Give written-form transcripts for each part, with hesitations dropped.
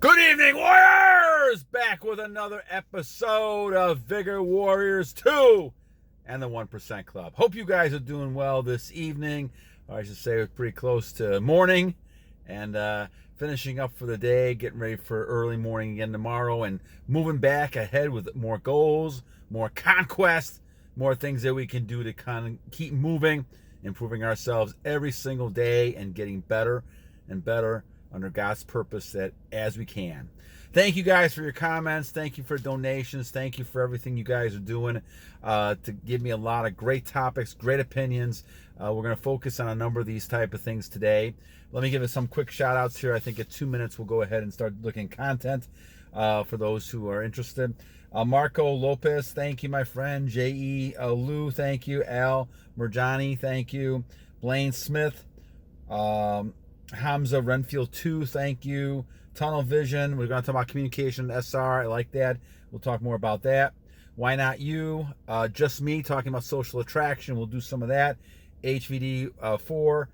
Good evening, Warriors! Back with another episode of Vigor Warriors 2 and the 1% Club. Hope you guys are doing well this evening. Or I should say it's pretty close to morning. And finishing up for the day, getting ready for early morning again tomorrow, and moving back ahead with more goals, more conquest, more things that we can do to kind of keep moving, improving ourselves every single day and getting better and better under God's purpose that as we can. Thank you guys for your comments. Thank you for donations. Thank you for everything you guys are doing to give me a lot of great topics, great opinions. We're going to focus on a number of these type of things today. Let me give it some quick shout outs here. I think in 2 minutes we'll go ahead and start looking at content for those who are interested. Marco Lopes, thank you, my friend. J.E. Lou, thank you. Al Murjani, thank you. Blaine Smith, Hamza Redfield 2, thank you. Tunnel Vision, we're going to talk about communication, SR, I like that. We'll talk more about that. Why Not You? Just Me, talking about social attraction, we'll do some of that. HVD 4,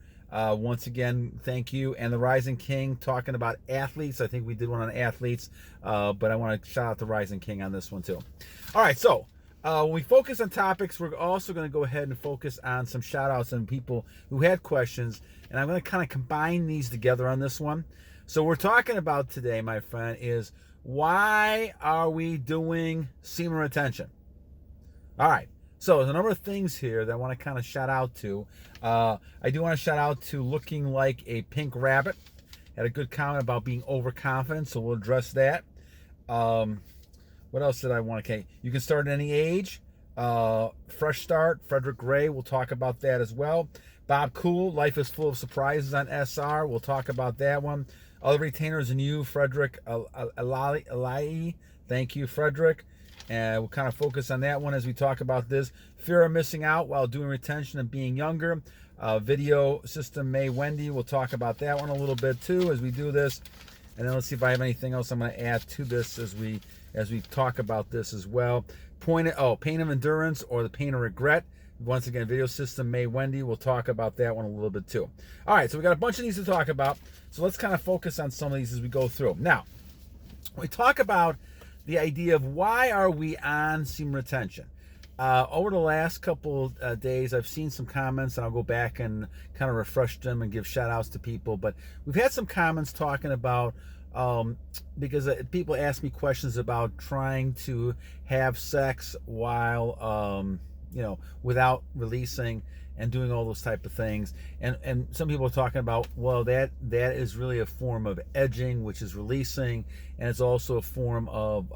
once again, thank you. And The Rising King, talking about athletes. I think we did one on athletes, but I want to shout out The Rising King on this one too. All right, so when we focus on topics, we're also going to go ahead and focus on some shout outs and people who had questions. And I'm going to kind of combine these together on this one. So we're talking about today, my friend, is why are we doing semen retention? All right. So there's a number of things here that I want to kind of shout out to. I do want to shout out to Looking Like a Pink Rabbit. Had a good comment about being overconfident, so we'll address that. What else did I want to? Okay, you can start at any age. Fresh Start, Frederick Gray, we'll talk about that as well. Bob Cool, Life is Full of Surprises on SR, we'll talk about that one. Other Retainers and You, Frederick Alliali, thank you, Frederick. And we'll kind of focus on that one as we talk about this. Fear of missing out while doing retention and being younger. Video System May Wendy, we'll talk about that one a little bit too as we do this. And then let's see if I have anything else I'm going to add to this as we talk about this as well. Pain of Endurance or the Pain of Regret. Once again, Video System May Wendy. We'll talk about that one a little bit too. All right, so we got a bunch of these to talk about. So let's kind of focus on some of these as we go through. Now, when we talk about the idea of why are we on semen retention. Over the last couple days, I've seen some comments, and I'll go back and kind of refresh them and give shout outs to people. But we've had some comments talking about, because people ask me questions about trying to have sex while, without releasing and doing all those type of things. And some people are talking about, well, that is really a form of edging, which is releasing, and it's also a form of,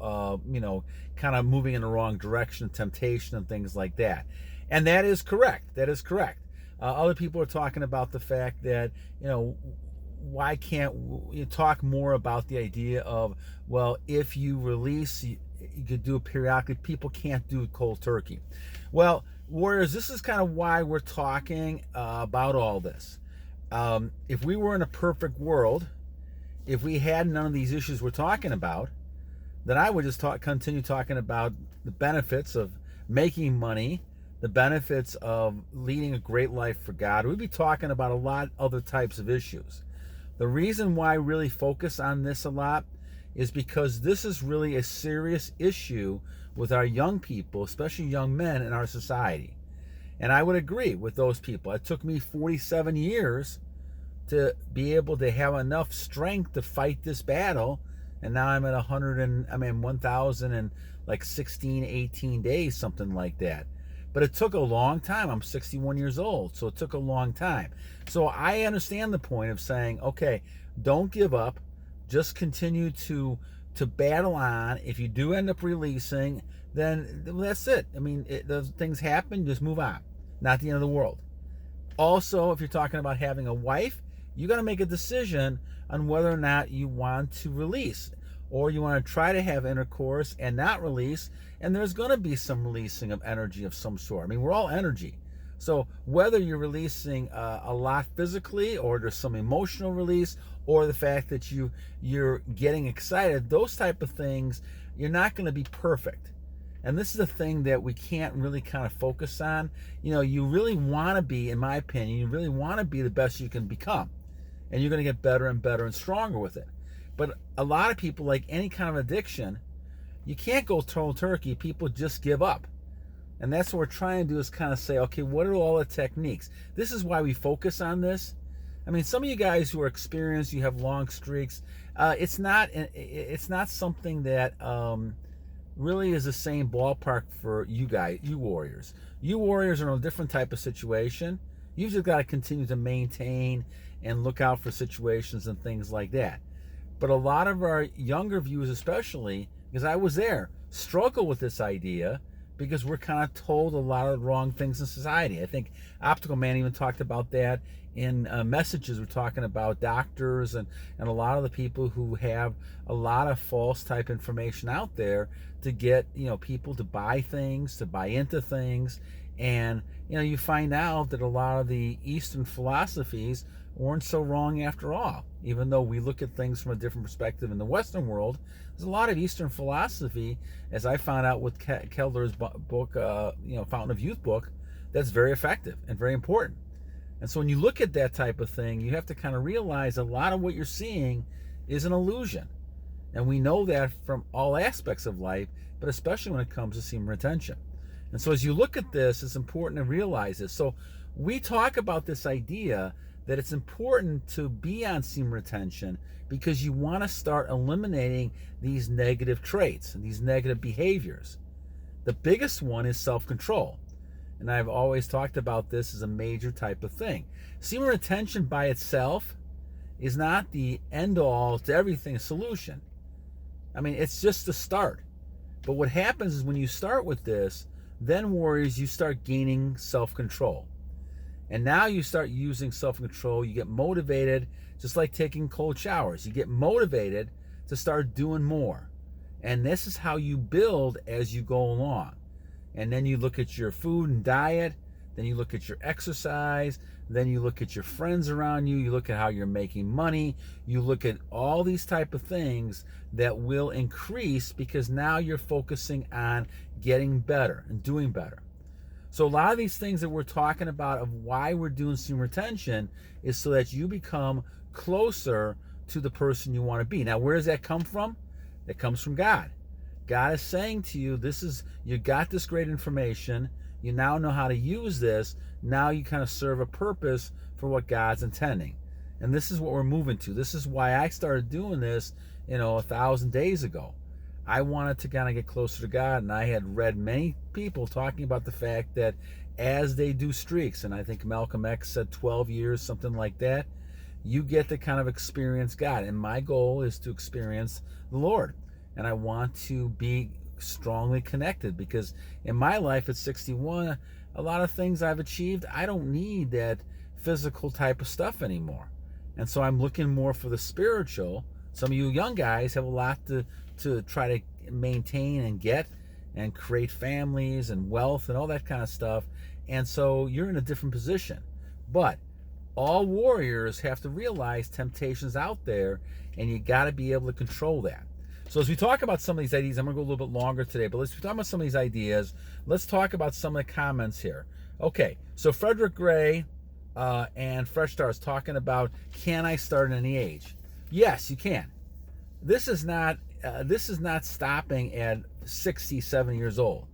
kind of moving in the wrong direction, temptation, and things like that. And that is correct. That is correct. Other people are talking about the fact that, why can't you talk more about the idea of, well, if you release, you could do it periodically. People can't do it cold turkey. Well, Warriors, this is kind of why we're talking about all this. If we were in a perfect world, if we had none of these issues we're talking about, then I would just continue talking about the benefits of making money, the benefits of leading a great life for God. We'd be talking about a lot of other types of issues. The reason why I really focus on this a lot is because this is really a serious issue with our young people, especially young men in our society. And I would agree with those people. It took me 47 years to be able to have enough strength to fight this battle. And now I'm at 1,016, 18 days, something like that. But it took a long time. I'm 61 years old, so it took a long time. So I understand the point of saying, okay, don't give up. Just continue to battle on. If you do end up releasing, then that's it. I mean, those things happen, just move on. Not the end of the world. Also, if you're talking about having a wife, you got to make a decision on whether or not you want to release, or you want to try to have intercourse and not release, and there's going to be some releasing of energy of some sort. I mean, we're all energy. So whether you're releasing a lot physically, or there's some emotional release, or the fact that you're getting excited, those type of things, you're not going to be perfect. And this is a thing that we can't really kind of focus on. You really want to be, in my opinion, you really want to be the best you can become. And you're going to get better and better and stronger with it. But a lot of people, like any kind of addiction, you can't go cold turkey. People just give up. And that's what we're trying to do, is kind of say, okay, what are all the techniques? This is why we focus on this. I mean, some of you guys who are experienced, you have long streaks. It's not something that really is the same ballpark for you guys, you warriors. You warriors are in a different type of situation. You've just got to continue to maintain and look out for situations and things like that. But a lot of our younger viewers, especially, because I was there, struggle with this idea because we're kind of told a lot of wrong things in society. I think Optical Man even talked about that in messages. We're talking about doctors and a lot of the people who have a lot of false type information out there to get, you know, people to buy things, to buy into things. And, you know, you find out that a lot of the Eastern philosophies weren't so wrong after all. Even though we look at things from a different perspective in the Western world, there's a lot of Eastern philosophy, as I found out with Kelder's book, Fountain of Youth book, that's very effective and very important. And so when you look at that type of thing, you have to kind of realize a lot of what you're seeing is an illusion. And we know that from all aspects of life, but especially when it comes to semen retention. And so as you look at this, it's important to realize this. So we talk about this idea that it's important to be on semen retention because you want to start eliminating these negative traits and these negative behaviors. The biggest one is self-control. And I've always talked about this as a major type of thing. Semen retention by itself is not the end-all to everything solution. I mean, it's just the start. But what happens is when you start with this, then warriors, you start gaining self-control. And now you start using self-control. You get motivated, just like taking cold showers. You get motivated to start doing more. And this is how you build as you go along. And then you look at your food and diet. Then you look at your exercise. Then you look at your friends around you. You look at how you're making money. You look at all these type of things that will increase because now you're focusing on getting better and doing better. So a lot of these things that we're talking about of why we're doing semen retention is so that you become closer to the person you want to be. Now, where does that come from? It comes from God. God is saying to you, you got this great information. You now know how to use this. Now you kind of serve a purpose for what God's intending. And this is what we're moving to. This is why I started doing this, 1,000 days ago. I wanted to kind of get closer to God, and I had read many people talking about the fact that as they do streaks, and I think Malcolm X said 12 years, something like that, you get to kind of experience God. And my goal is to experience the Lord. And I want to be strongly connected because in my life at 61, a lot of things I've achieved, I don't need that physical type of stuff anymore. And so I'm looking more for the spiritual. Some of you young guys have a lot to try to maintain and get and create families and wealth and all that kind of stuff. And so you're in a different position. But all warriors have to realize temptation's out there and you got to be able to control that. So as we talk about some of these ideas, I'm going to go a little bit longer today, but let's talk about some of these ideas. Let's talk about some of the comments here. Okay, so Frederick Gray and Fresh Stars talking about, can I start at any age? Yes, you can. This is not stopping at 60, 70 years old.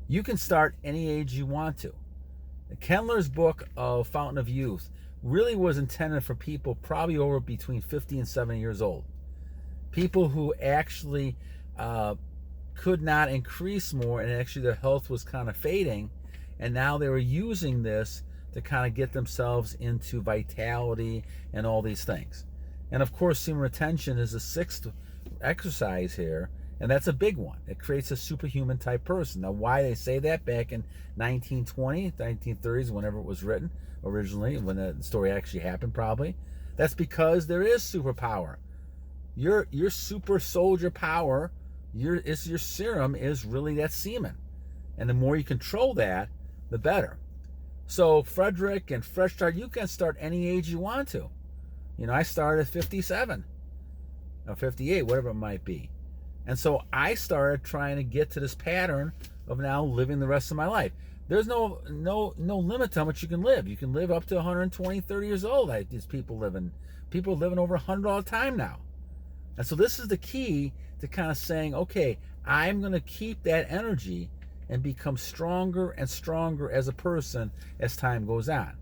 You can start any age you want to. Kendler's book of Fountain of Youth really was intended for people probably over between 50 and 70 years old. People who actually could not increase more, and actually their health was kind of fading, and now they were using this to kind of get themselves into vitality and all these things. And of course, semen retention is the sixth exercise here, and that's a big one. It creates a superhuman type person. Now, why they say that back in 1920, 1930s, whenever it was written originally, when the story actually happened probably, that's because there is superpower. Your super soldier power, your serum is really that semen. And the more you control that, the better. So Frederick and Fresh Start, you can start any age you want to. I started at 57 or 58, whatever it might be. And so I started trying to get to this pattern of now living the rest of my life. There's no limit to how much you can live. You can live up to 120, 30 years old. These people living over 100 all the time now. And so this is the key to kind of saying, okay, I'm going to keep that energy and become stronger and stronger as a person as time goes on.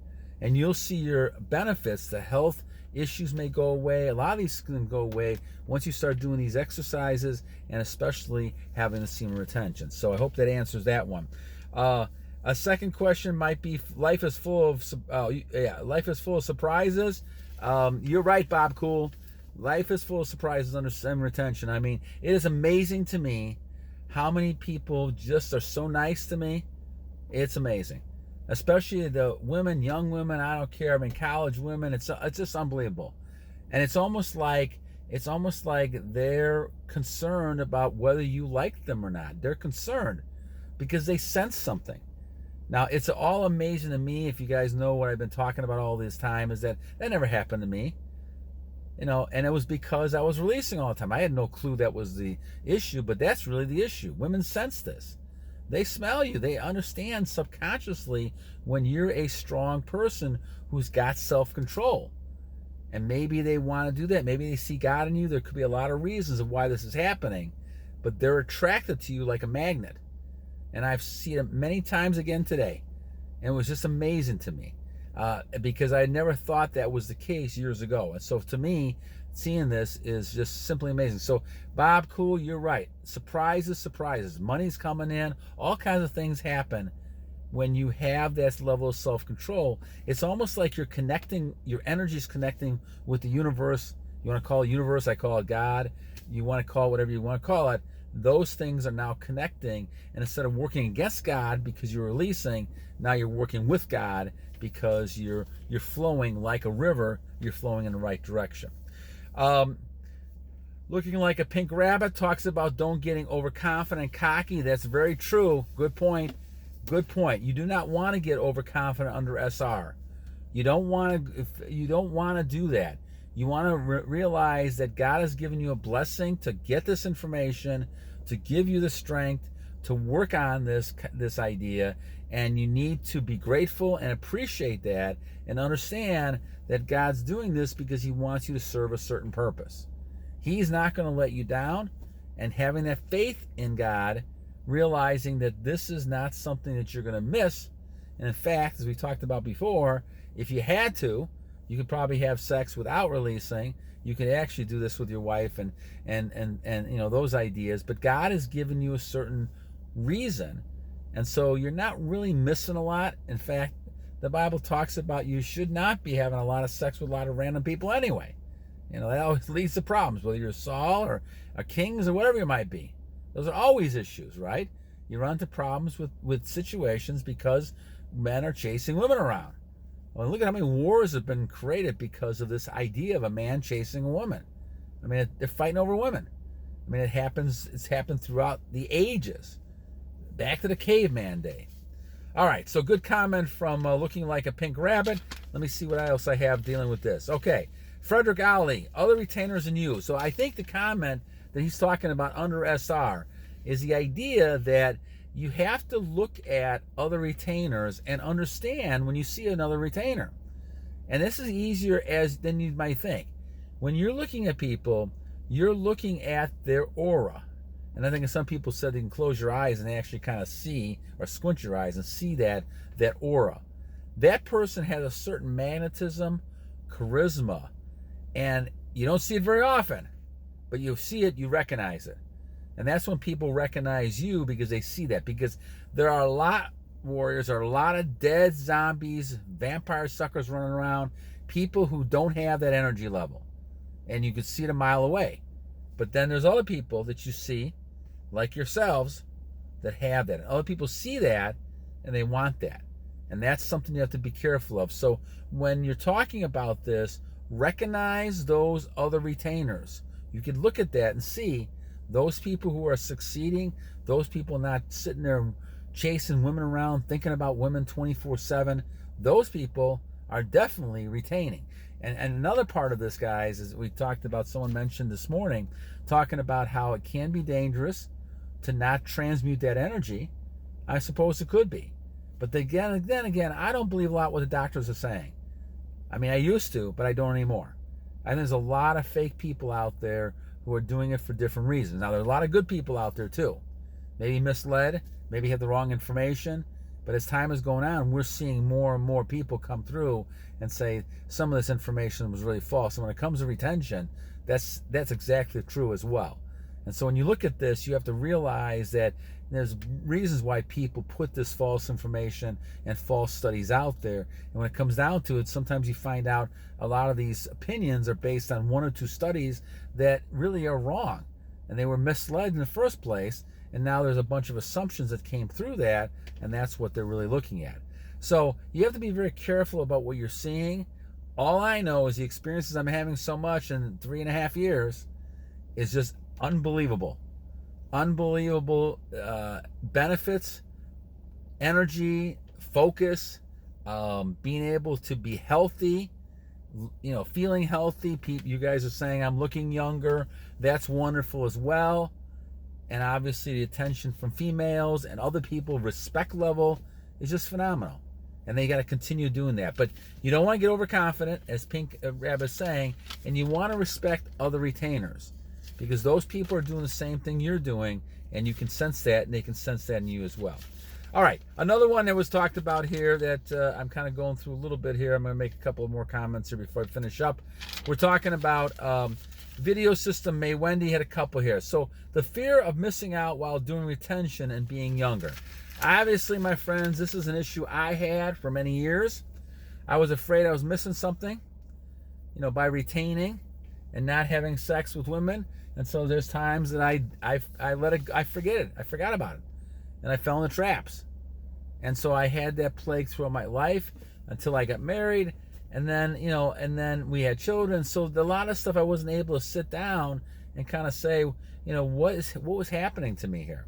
And you'll see your benefits. The health issues may go away. A lot of these can go away once you start doing these exercises, and especially having the semen retention. So I hope that answers that one. A second question might be, life is full of surprises. You're right, Bob Cool. Life is full of surprises under semen retention. I mean, it is amazing to me how many people just are so nice to me. It's amazing. Especially the women, young women, I don't care. I mean, college women, it's just unbelievable. And it's almost like they're concerned about whether you like them or not. They're concerned because they sense something. Now, it's all amazing to me, if you guys know what I've been talking about all this time, is that never happened to me. And it was because I was releasing all the time. I had no clue that was the issue, but that's really the issue. Women sense this. They smell you. They understand subconsciously when you're a strong person who's got self-control. And maybe they want to do that. Maybe they see God in you. There could be a lot of reasons of why this is happening, but they're attracted to you like a magnet. And I've seen it many times again today. And it was just amazing to me. Because I never thought that was the case years ago. And so to me, seeing this is just simply amazing. So Bob Cool, you're right. Surprises. Money's coming in. All kinds of things happen when you have that level of self-control. It's almost like you're connecting, your energy's connecting with the universe. You want to call it universe, I call it God. You want to call it whatever you want to call it. Those things are now connecting. And instead of working against God because you're releasing, now you're working with God, because you're flowing like a river. You're flowing in the right direction. Looking like a pink rabbit talks about don't getting overconfident and cocky. That's very true. Good point. You do not want to get overconfident under SR. You don't want to do that. You want to realize that God has given you a blessing to get this information, to give you the strength to work on this idea. And you need to be grateful and appreciate that, and understand that God's doing this because he wants you to serve a certain purpose. He's not going to let you down. And having that faith in God, realizing that this is not something that you're going to miss. And in fact, as we talked about before, if you had to, you could probably have sex without releasing. You could actually do this with your wife and those ideas. But God has given you a certain reason. And so you're not really missing a lot. In fact, the Bible talks about you should not be having a lot of sex with a lot of random people anyway. That always leads to problems, whether you're Saul or a Kings or whatever you might be. Those are always issues, right? You run into problems with situations because men are chasing women around. Well, look at how many wars have been created because of this idea of a man chasing a woman. I mean, they're fighting over women. I mean, it's happened throughout the ages. Back to the caveman day. All right, so good comment from looking like a pink rabbit. Let me see what else I have dealing with this. Okay, Frederick Ali, other retainers and you. So I think the comment that he's talking about under SR is the idea that you have to look at other retainers and understand when you see another retainer. And this is easier than you might think. When you're looking at people, you're looking at their aura. And I think some people said you can close your eyes and actually kind of see, or squint your eyes and see that aura. That person has a certain magnetism, charisma, and you don't see it very often, but you see it, you recognize it. And that's when people recognize you, because they see that. Because there are a lot of warriors, there are a lot of dead zombies, vampire suckers running around, people who don't have that energy level. And you can see it a mile away. But then there's other people that you see, like yourselves, that have that. And other people see that and they want that. And that's something you have to be careful of. So when you're talking about this, recognize those other retainers. You can look at that and see those people who are succeeding, those people not sitting there chasing women around, thinking about women 24/7. Those people are definitely retaining. And another part of this, guys, is we talked about, someone mentioned this morning, talking about how it can be dangerous to not transmute that energy. I suppose it could be. But then again, I don't believe a lot what the doctors are saying. I mean, I used to, but I don't anymore. I think there's a lot of fake people out there who are doing it for different reasons. Now, there are a lot of good people out there too. Maybe misled, maybe have the wrong information, but as time is going on, we're seeing more and more people come through and say some of this information was really false. And when it comes to retention, that's exactly true as well. And so when you look at this, you have to realize that there's reasons why people put this false information and false studies out there. And when it comes down to it, sometimes you find out a lot of these opinions are based on 1 or 2 studies that really are wrong. And they were misled in the first place. And now there's a bunch of assumptions that came through that, and that's what they're really looking at. So you have to be very careful about what you're seeing. All I know is the experiences I'm having so much in 3.5 years is just unbelievable. Unbelievable benefits, energy, focus, being able to be healthy, feeling healthy. You guys are saying I'm looking younger. That's wonderful as well. And obviously the attention from females and other people, respect level is just phenomenal. And they got to continue doing that. But you don't want to get overconfident, as Pink Rabbit is saying, and you want to respect other retainers, because those people are doing the same thing you're doing, and you can sense that, and they can sense that in you as well. All right, another one that was talked about here that I'm kind of going through a little bit here. I'm going to make a couple of more comments here before I finish up. We're talking about video system. Wendy had a couple here. So the fear of missing out while doing retention and being younger. Obviously, my friends, this is an issue I had for many years. I was afraid I was missing something, by retaining and not having sex with women. And so there's times that I let it, I forgot about it, and I fell in the traps. And so I had that plague throughout my life until I got married, and then and then we had children. So a lot of stuff I wasn't able to sit down and kind of say, what was happening to me here.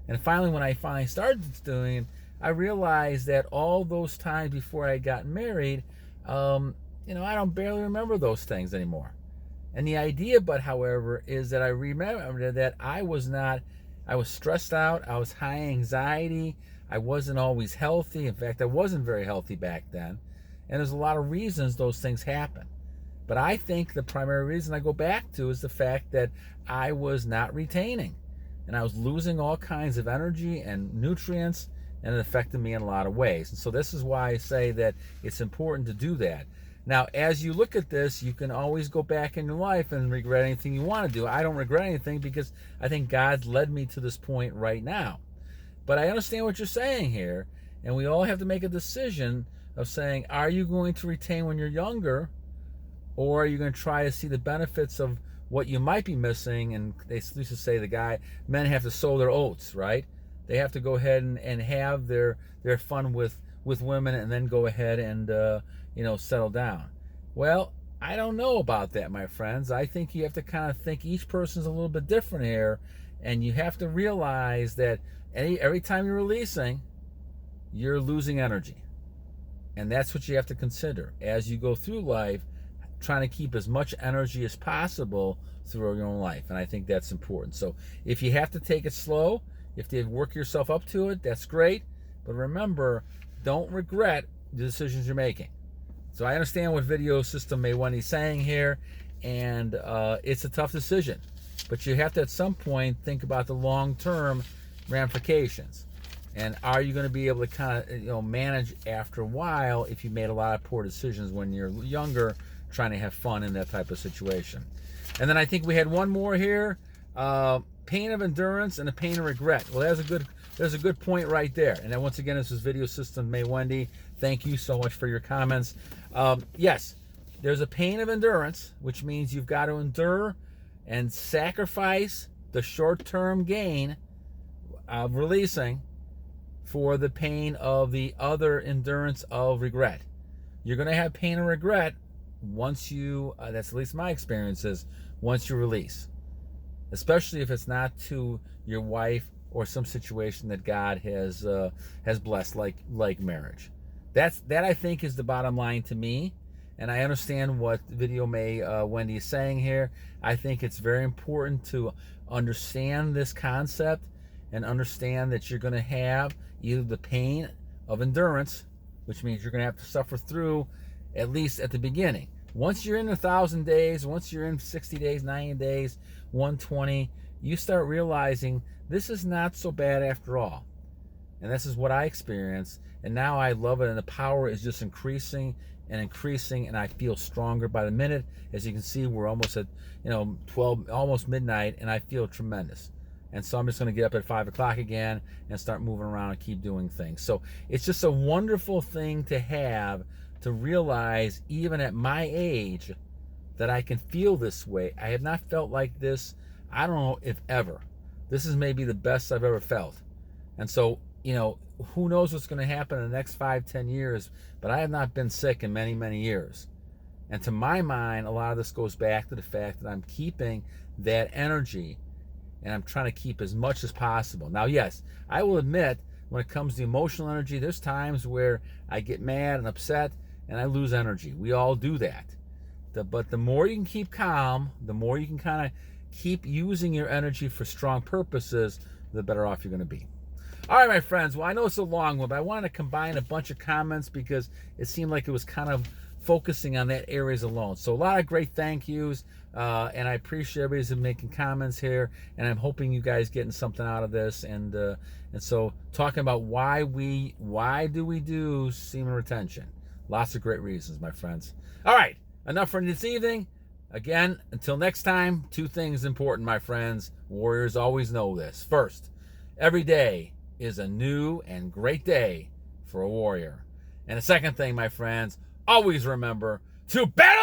And finally, when I started doing, I realized that all those times before I got married, I don't barely remember those things anymore. And the idea, however, is that I remember that I was stressed out. I was high anxiety. I wasn't always healthy. In fact, I wasn't very healthy back then. And there's a lot of reasons those things happen. But I think the primary reason I go back to is the fact that I was not retaining. And I was losing all kinds of energy and nutrients, and it affected me in a lot of ways. And so this is why I say that it's important to do that. Now, as you look at this, you can always go back in your life and regret anything you want to do. I don't regret anything because I think God's led me to this point right now. But I understand what you're saying here, and we all have to make a decision of saying, are you going to retain when you're younger, or are you going to try to see the benefits of what you might be missing? And they used to say men have to sow their oats, right? They have to go ahead and have their fun with women, and then go ahead and settle down. Well, I don't know about that, my friends. I think you have to kind of think each person's a little bit different here, and you have to realize that every time you're releasing, you're losing energy. And that's what you have to consider as you go through life, trying to keep as much energy as possible through your own life. And I think that's important. So if you have to take it slow, if you work yourself up to it, that's great. But remember, don't regret the decisions you're making. So I understand what video system Wendy's saying here, and it's a tough decision. But you have to, at some point, think about the long-term ramifications. And are you going to be able to kind of manage after a while if you made a lot of poor decisions when you're younger, trying to have fun in that type of situation. And then I think we had one more here, pain of endurance and the pain of regret. Well, there's a good point right there. And then once again, this is Video System Wendy. Thank you so much for your comments. Yes, there's a pain of endurance, which means you've got to endure and sacrifice the short-term gain of releasing for the pain of the other endurance of regret. You're going to have pain and regret once you, that's at least my experiences, once you release. Especially if it's not to your wife or some situation that God has blessed, like marriage. That I think is the bottom line to me. And I understand what Video Wendy is saying here. I think it's very important to understand this concept and understand that you're going to have either the pain of endurance, which means you're going to have to suffer through, at least at the beginning. Once you're in 1,000 days, once you're in 60 days, 90 days, 120, you start realizing this is not so bad after all. And this is what I experienced. And now I love it. And the power is just increasing and increasing. And I feel stronger by the minute. As you can see, we're almost at, 12, almost midnight. And I feel tremendous. And so I'm just going to get up at 5 o'clock again and start moving around and keep doing things. So it's just a wonderful thing to have, to realize even at my age that I can feel this way. I have not felt like this, I don't know if ever. This is maybe the best I've ever felt. And so, who knows what's going to happen in the next 5-10 years, but I have not been sick in many, many years. And to my mind, a lot of this goes back to the fact that I'm keeping that energy, and I'm trying to keep as much as possible. Now, yes, I will admit, when it comes to emotional energy, there's times where I get mad and upset and I lose energy. We all do that. But the more you can keep calm, the more you can kind of keep using your energy for strong purposes, the better off you're going to be. All right, my friends. Well, I know it's a long one, but I wanted to combine a bunch of comments because it seemed like it was kind of focusing on that areas alone. So a lot of great thank yous, and I appreciate everybody's making comments here, and I'm hoping you guys getting something out of this. And so talking about why do we do semen retention? Lots of great reasons, my friends. All right, enough for this evening. Again, until next time, 2 things important, my friends. Warriors always know this. First, every day is a new and great day for a warrior. And the second thing, my friends, always remember to battle